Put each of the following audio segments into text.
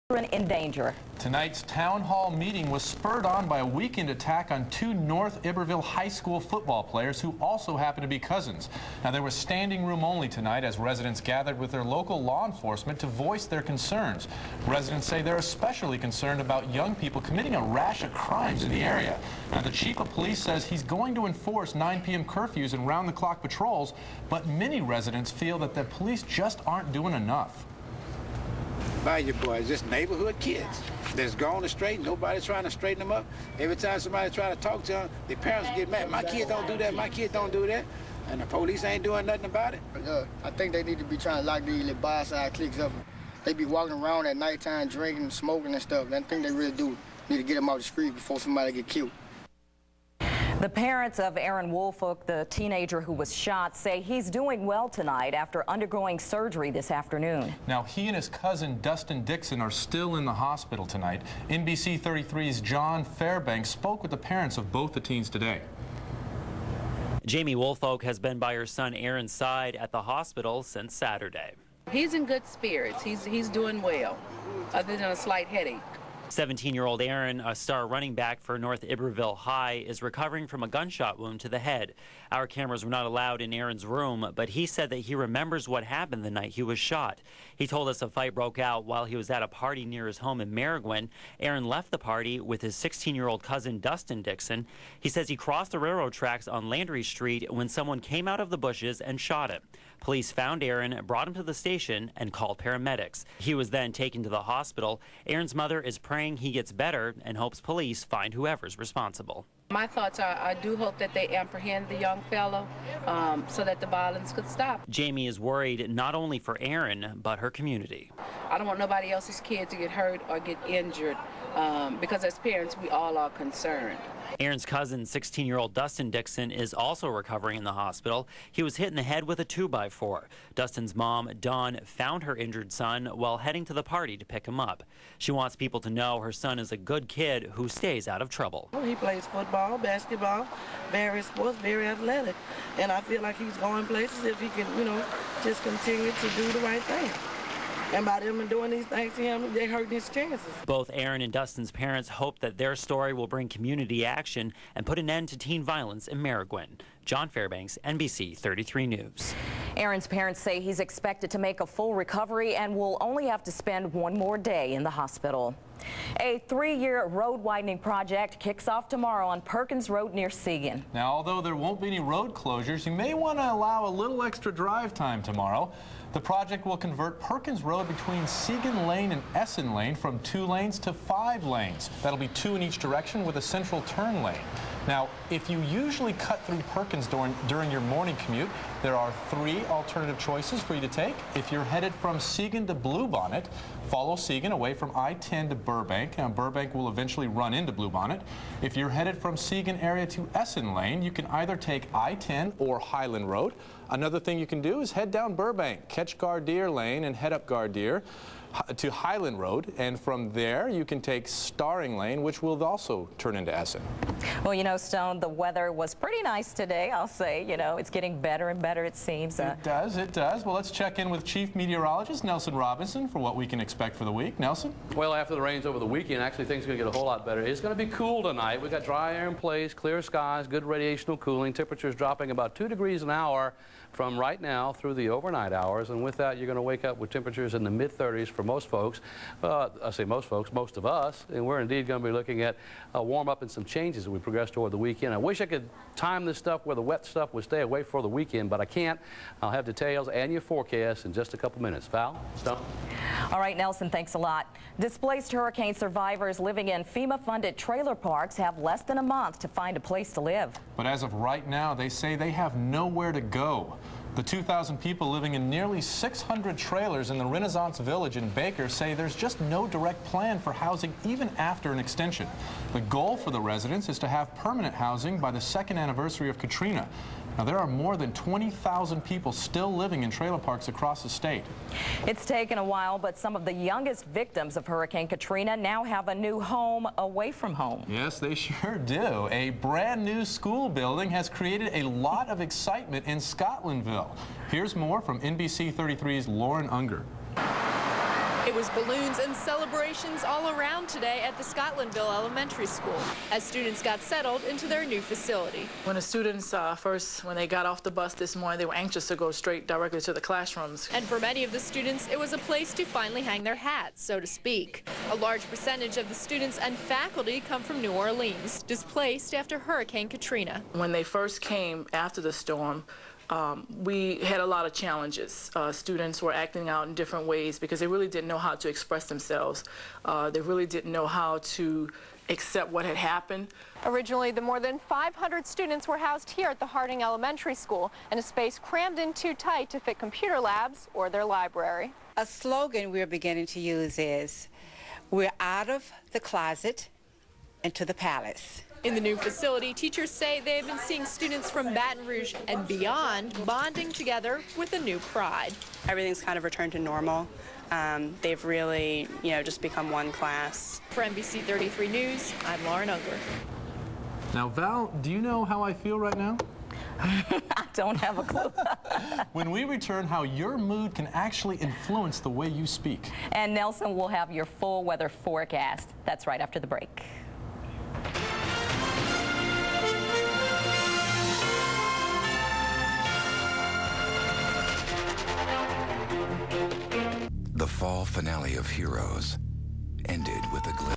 in danger. Tonight's town hall meeting was spurred on by a weekend attack on two North Iberville high school football players who also happen to be cousins. Now, there was standing room only tonight as residents gathered with their local law enforcement to voice their concerns. Residents say they're especially concerned about young people committing a rash of crimes in the area. Now, the chief of police says he's going to enforce 9 p.m. curfews and round-the-clock patrols, but many residents feel that the police just aren't doing enough. By your boys, just neighborhood kids that's gone astray. Nobody's trying to straighten them up. Every time somebody's trying to talk to them, their parents get mad. My kid don't do that. My kid don't do that. And the police ain't doing nothing about it. I think they need to be trying to lock these little buy-side cliques up. They be walking around at nighttime drinking and smoking and stuff. I think they really do need to get them out the street before somebody get killed. The parents of Aaron Woolfolk, the teenager who was shot, say he's doing well tonight after undergoing surgery this afternoon. Now, he and his cousin Dustin Dixon are still in the hospital tonight. NBC 33's John Fairbanks spoke with the parents of both the teens today. Jamie Woolfolk has been by her son Aaron's side at the hospital since Saturday. He's in good spirits. He's doing well, other than a slight headache. 17-year-old Aaron, a star running back for North Iberville High, is recovering from a gunshot wound to the head. Our cameras were not allowed in Aaron's room, but he said that he remembers what happened the night he was shot. He told us a fight broke out while he was at a party near his home in Merrigan. Aaron left the party with his 16-year-old cousin Dustin Dixon. He says he crossed the railroad tracks on Landry Street when someone came out of the bushes and shot him. Police found Aaron, brought him to the station, and called paramedics. He was then taken to the hospital. Aaron's mother is praying he gets better and hopes police find whoever's responsible. My thoughts are, I do hope that they apprehend the young fellow so that the violence could stop. Jamie is worried not only for Aaron, but her community. I don't want nobody else's kid to get hurt or get injured because as parents, we all are concerned. Aaron's cousin, 16-year-old Dustin Dixon, is also recovering in the hospital. He was hit in the head with a 2x4. Dustin's mom, Dawn, found her injured son while heading to the party to pick him up. She wants people to know her son is a good kid who stays out of trouble. He plays football, basketball, various sports, very athletic. And I feel like he's going places if he can, just continue to do the right thing. And by them doing these things to him, they hurt his chances. Both Aaron and Dustin's parents hope that their story will bring community action and put an end to teen violence in Merrigan. John Fairbanks, NBC 33 News. Aaron's parents say he's expected to make a full recovery and will only have to spend one more day in the hospital. A 3-year road widening project kicks off tomorrow on Perkins Rd near Siegen. Now, although there won't be any road closures, you may want to allow a little extra drive time tomorrow. The project will convert Perkins Rd between Essen Lane and Essen Lane from 2 lanes to 5 lanes. That'll be 2 in each direction with a central turn lane. Now, if you usually cut through Perkins during your morning commute, there are 3 alternative choices for you to take. If you're headed from Siegen to Bluebonnet, follow Siegen away from I-10 to Burbank. Now, Burbank will eventually run into Bluebonnet. If you're headed from Siegen area to Essen Lane, you can either take I-10 or Highland Road. Another thing you can do is head down Burbank, catch Gardier Lane, and head up Gardier to Highland Road, and from there you can take Starring Lane, which will also turn into Essen. Well, Stone, the weather was pretty nice today, I'll say. It's getting better and better, it seems. It does. Well, let's check in with Chief Meteorologist Nelson Robinson for what we can expect for the week. Nelson? Well, after the rains over the weekend, actually things are going to get a whole lot better. It's going to be cool tonight. We've got dry air in place, clear skies, good radiational cooling, temperatures dropping about 2 degrees an hour from right now through the overnight hours, and with that you're going to wake up with temperatures in the mid-30s for most folks. I say most folks, most of us, and we're indeed going to be looking at a warm-up and some changes as we progress toward the weekend. I wish I could time this stuff where the wet stuff would stay away for the weekend, but I can't. I'll have details and your forecast in just a couple minutes. Val? Stone? All right, Nelson, thanks a lot. Displaced hurricane survivors living in FEMA-funded trailer parks have less than a month to find a place to live. But as of right now, they say they have nowhere to go. The 2,000 people living in nearly 600 trailers in the Renaissance Village in Baker say there's just no direct plan for housing even after an extension. The goal for the residents is to have permanent housing by the 2nd anniversary of Katrina. Now, there are more than 20,000 people still living in trailer parks across the state. It's taken a while, but some of the youngest victims of Hurricane Katrina now have a new home away from home. Yes, they sure do. A brand new school building has created a lot of excitement in Scotlandville. Here's more from NBC 33's Lauren Unger. It was balloons and celebrations all around today at the Scotlandville Elementary School as students got settled into their new facility. When the students when they got off the bus this morning, they were anxious to go directly to the classrooms. And for many of the students, it was a place to finally hang their hats, so to speak. A large percentage of the students and faculty come from New Orleans, displaced after Hurricane Katrina. When they first came after the storm, we had a lot of challenges. Students were acting out in different ways because they really didn't know how to express themselves. They really didn't know how to accept what had happened. Originally, the more than 500 students were housed here at the Harding Elementary School in a space crammed in too tight to fit computer labs or their library. A slogan we're beginning to use is, "We're out of the closet into the palace." In the new facility, teachers say they have been seeing students from Baton Rouge and beyond bonding together with a new pride. Everything's kind of returned to normal. They've really, just become one class. For NBC 33 News, I'm Lauren Unger. Now, Val, do you know how I feel right now? I don't have a clue. When we return, how your mood can actually influence the way you speak. And Nelson will have your full weather forecast. That's right after the break. The fall finale of Heroes ended with a glimpse.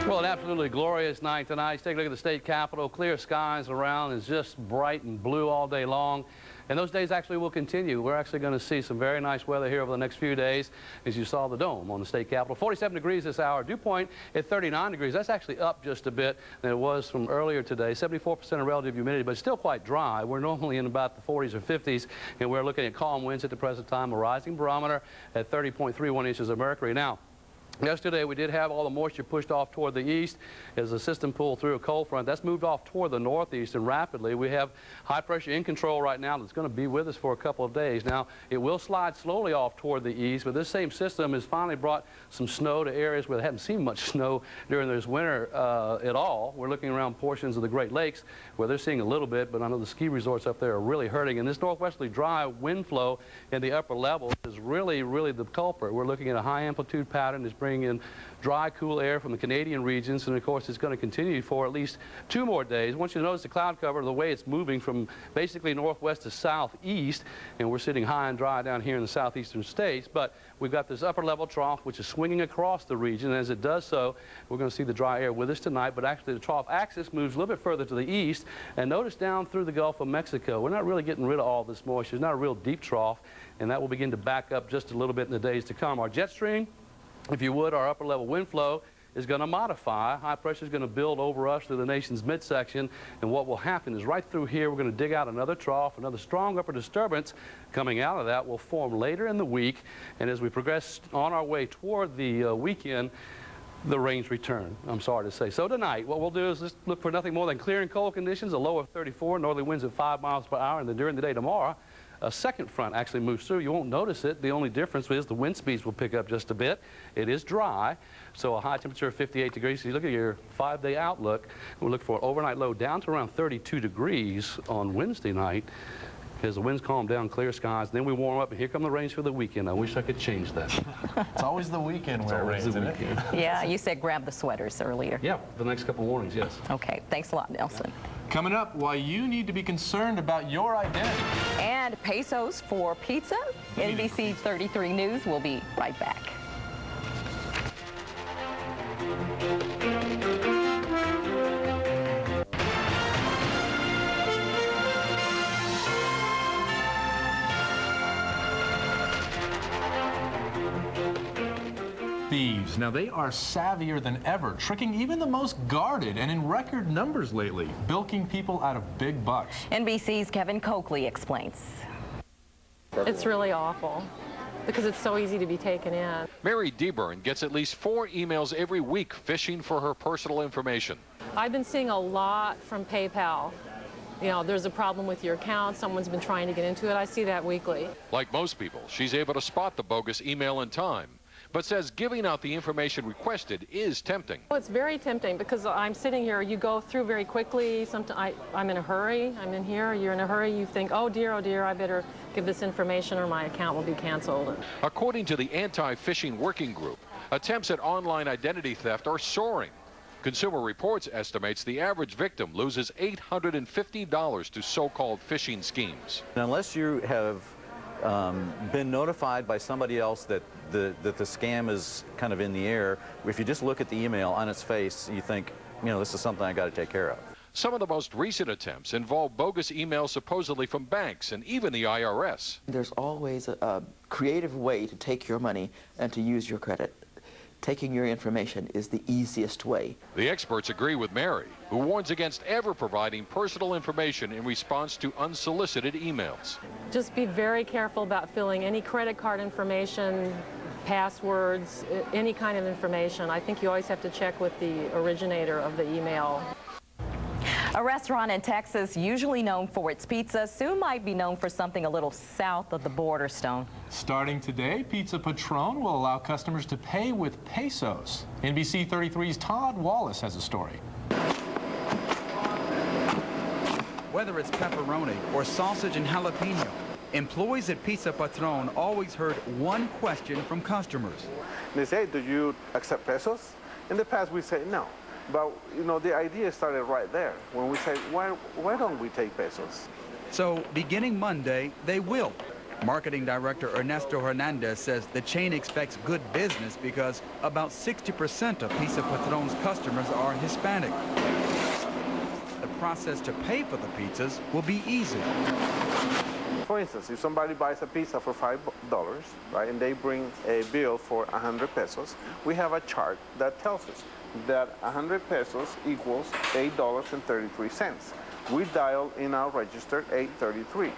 Well, an absolutely glorious night tonight. Let's take a look at the state capitol. Clear skies around. It's just bright and blue all day long. And those days actually will continue. We're actually going to see some very nice weather here over the next few days, as you saw the dome on the state capitol. 47 degrees this hour. Dew point at 39 degrees. That's actually up just a bit than it was from earlier today. 74% of relative humidity, but still quite dry. We're normally in about the 40s or 50s, and we're looking at calm winds at the present time. A rising barometer at 30.31 inches of mercury. Now, yesterday, we did have all the moisture pushed off toward the east as the system pulled through a cold front. That's moved off toward the northeast and rapidly. We have high pressure in control right now that's going to be with us for a couple of days. Now, it will slide slowly off toward the east, but this same system has finally brought some snow to areas where they haven't seen much snow during this winter at all. We're looking around portions of the Great Lakes where they're seeing a little bit, but I know the ski resorts up there are really hurting. And this northwesterly dry wind flow in the upper levels is really, really the culprit. We're looking at a high amplitude pattern that's bringing in dry, cool air from the Canadian regions, and of course it's going to continue for at least 2 more days. Once you notice the cloud cover, the way it's moving from basically northwest to southeast, and we're sitting high and dry down here in the southeastern states, but we've got this upper level trough which is swinging across the region. As it does so, we're going to see the dry air with us tonight, but actually the trough axis moves a little bit further to the east, and notice down through the Gulf of Mexico, we're not really getting rid of all this moisture. It's not a real deep trough, and that will begin to back up just a little bit in the days to come. Our jet stream, if you would, our upper level wind flow is going to modify. High pressure is going to build over us through the nation's midsection, and what will happen is right through here we're going to dig out another trough. Another strong upper disturbance coming out of that will form later in the week, and as we progress on our way toward the weekend, the rains return, I'm sorry to say. So tonight, what we'll do is just look for nothing more than clear and cold conditions, a low of 34, northerly winds at 5 miles per hour, and then during the day tomorrow, a second front actually moves through. You won't notice it. The only difference is the wind speeds will pick up just a bit. It is dry, so a high temperature of 58 degrees. So you look at your 5-day outlook, we'll look for an overnight low down to around 32 degrees on Wednesday night as the winds calm down, clear skies. Then we warm up, and here come the rains for the weekend. I wish I could change that. It's always the weekend where it rains, isn't it? Yeah, you said grab the sweaters earlier. Yeah, the next couple of mornings, yes. Okay, thanks a lot, Nelson. Coming up, why you need to be concerned about your identity. And pesos for pizza. NBC 33 News will be right back. Thieves. Now, they are savvier than ever, tricking even the most guarded and in record numbers lately, bilking people out of big bucks. NBC's Kevin Coakley explains. It's really awful because it's so easy to be taken in. Mary Deburn gets at least 4 emails every week fishing for her personal information. I've been seeing a lot from PayPal. You know, there's a problem with your account, someone's been trying to get into it. I see that weekly. Like most people, she's able to spot the bogus email in time. but says giving out the information requested is tempting. Well, it's very tempting because I'm sitting here, you go through very quickly. I'm in a hurry, I'm in here, you're in a hurry, you think, oh dear, I better give this information or my account will be canceled. According to the Anti-Phishing Working Group, attempts at online identity theft are soaring. Consumer Reports estimates the average victim loses $850 to so-called phishing schemes. Unless you have been notified by somebody else that the scam is kind of in the air, if you just look at the email on its face, you think, this is something I got to take care of. Some of the most recent attempts involve bogus emails supposedly from banks and even the IRS. There's always a creative way to take your money and to use your credit. Taking your information is the easiest way. The experts agree with Mary, who warns against ever providing personal information in response to unsolicited emails. Just be very careful about filling any credit card information, passwords, any kind of information. I think you always have to check with the originator of the email. A restaurant in Texas, usually known for its pizza, soon might be known for something a little south of the border, Stone. Starting today, Pizza Patron will allow customers to pay with pesos. NBC 33's Todd Wallace has a story. Whether it's pepperoni or sausage and jalapeno, employees at Pizza Patron always heard one question from customers. They say, do you accept pesos? In the past, we say no. But, the idea started right there when we say, why don't we take pesos? So, beginning Monday, they will. Marketing Director Ernesto Hernandez says the chain expects good business because about 60% of Pizza Patron's customers are Hispanic. The process to pay for the pizzas will be easy. For instance, if somebody buys a pizza for $5, right, and they bring a bill for 100 pesos, we have a chart that tells us that 100 pesos equals $8.33. We dial in our register 833,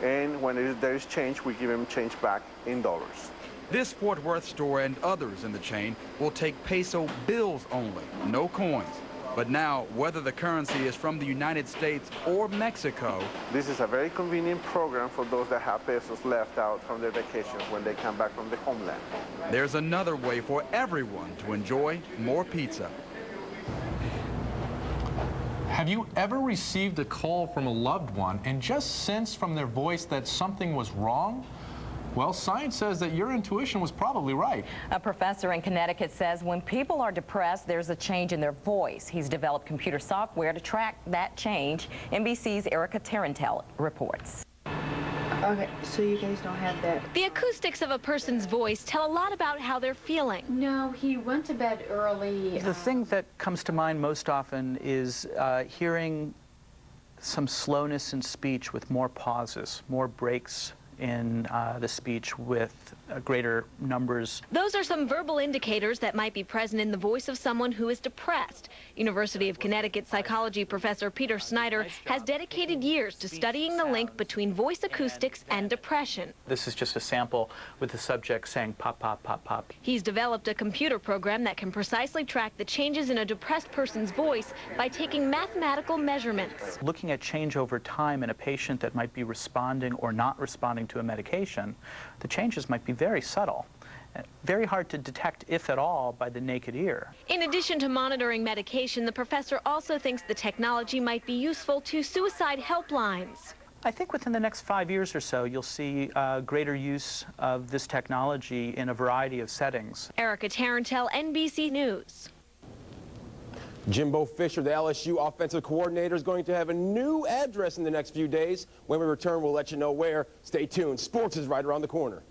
and when there is change, we give them change back in dollars. This Fort Worth store and others in the chain will take peso bills only, no coins. But now, whether the currency is from the United States or Mexico, this is a very convenient program for those that have pesos left out from their vacations when they come back from the homeland. There's another way for everyone to enjoy more pizza. Have you ever received a call from a loved one and just sensed from their voice that something was wrong? Well, science says that your intuition was probably right. A professor in Connecticut says when people are depressed, there's a change in their voice. He's developed computer software to track that change. NBC's Erica Tarantel reports. Okay, so you guys don't have that. The acoustics of a person's voice tell a lot about how they're feeling. No, he went to bed early. The thing that comes to mind most often is hearing some slowness in speech with more pauses, more breaks in the speech with greater numbers. Those are some verbal indicators that might be present in the voice of someone who is depressed. University of Connecticut psychology professor Peter Snyder has dedicated years to studying the link between voice acoustics and depression. This is just a sample with the subject saying pop, pop, pop, pop. He's developed a computer program that can precisely track the changes in a depressed person's voice by taking mathematical measurements. Looking at change over time in a patient that might be responding or not responding to a medication, the changes might be very subtle. Very hard to detect, if at all, by the naked ear. In addition to monitoring medication, the professor also thinks the technology might be useful to suicide helplines. I think within the next 5 years or so, you'll see greater use of this technology in a variety of settings. Erica Tarantel, NBC News. Jimbo Fisher, the LSU offensive coordinator, is going to have a new address in the next few days. When we return, we'll let you know where. Stay tuned. Sports is right around the corner.